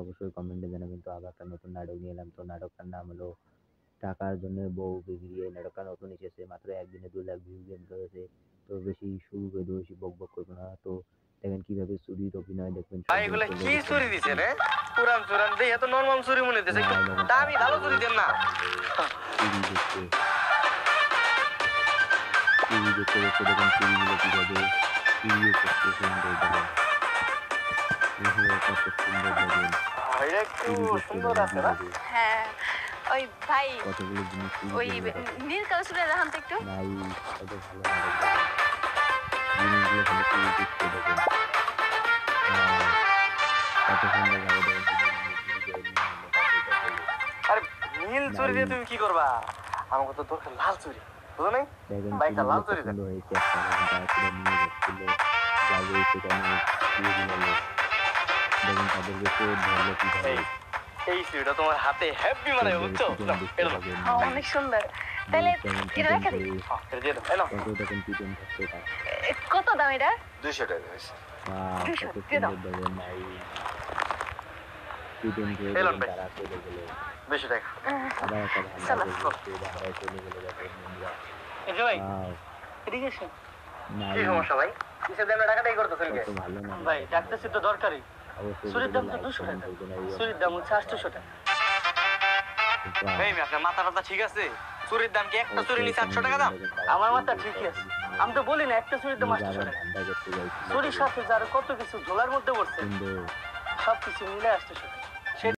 অবশ্যই কমেন্টে জানাবেন। তো আবার একটা নতুন নাটক নিয়ে এলাম। তো নাটকটার নাম হলো টাকার জন্য বউ বিগড়িয়ে। নাটকটা নতুন এসেছে, মাত্র একদিনে 2 লাখ ভিউ গেইন করেছে। তো বেশি শুরু করে দেবো, বেশি বকবক করবো না। তো দেখেন কিভাবে চুরির অভিনয় দেখবেন ভাই সব এগুলা কি চুরি দিছে রে? পুরান চুরান দেই এত নরমাল চুরি মনে হইতেছে, একটু দামি ভালো চুরি দেন না। চুরি দেখতে চুরি দেখতে দেখতে দেখেন চুরিগুলো কিভাবে চুরিও করতে সুন্দর দেখেন। কত সুন্দর দেখেন এটা একটু চুরি দেখতে সুন্দর দেখেন আছে না? কিভাবে হ্যাঁ ওই ভাই কতগুলো জিনিস চুরি ওই করলো দেখেন। নীল কালার শুনে দেখান তো একটু। নাই কত ভালো নাটক দেখেন। জিনিসগুলো খালি চুরি দেখতে দেখেন। কত সুন্দর ভাবে দেখেন জিনিসগুলো চুরি করে নিয়ে হলো তারপরে দেখেন। আরে নীল চুরি দিয়ে তুমি কি করবা? আমাকে তো দরকার লাল চুরি, বুঝো নাই? দেখেন বাইকটা লাল চুরিগুলো চুরি দেন। পছন্দ হয়েছে একটা দেখেন তারা সেটা নিয়ে যাচ্ছিল যাবে সেখানে দিয়ে দিল। দেখেন তাদেরকে চোর ধরলো কিভাবে। এই এই চুরিটা তোমার হাতে হেভি মানে, বুঝছো? এটা নাও। অনেক সুন্দর। তাহলে এটা রেখে দিই। এটা দিয়ে দাও, এই নাও। কত দেখেন পিটন থাকছে তার। কত দাম এটা? 200 টাকা হয়েছে। কত সুন্দর দেখেন নাই পিটন খেয়ে এলন দেখেন ভাই। তারা চলে গেল। 200 টাকা। আবার একটা ধান্দা চলো। করছে ধান্দায় চলে গেল দেখেন বন্ধুরা। এই যে ভাই, Wow, এদিকে এসে। নাই কি সমস্যা ভাই? কিসের জন্য টাকাটাই করতেছেন কে? কত ভালো না ভাই ডাকতেছি তো দরকারি। অবশ্যই চুরির দাম তো like 200 comment টাকা। করবেন আর এই চুরির দাম হচ্ছে 800 টাকা। Wow. এই আপনার মাথা টাথা ঠিক আছে? চুরির দাম কি একটা চুরি নিচ্ছে 800 টাকা দাম? আমার মাথা ঠিকই আছে। আমি তো বলি না একটা চুরির দাম 800 টাকা। ধান্দা করতে যাইছিল চুরির সাথে যার কত কিছু ঝোলার মধ্যে পড়ছে, কিন্তু সব কিছু মিলে 800 টাকা।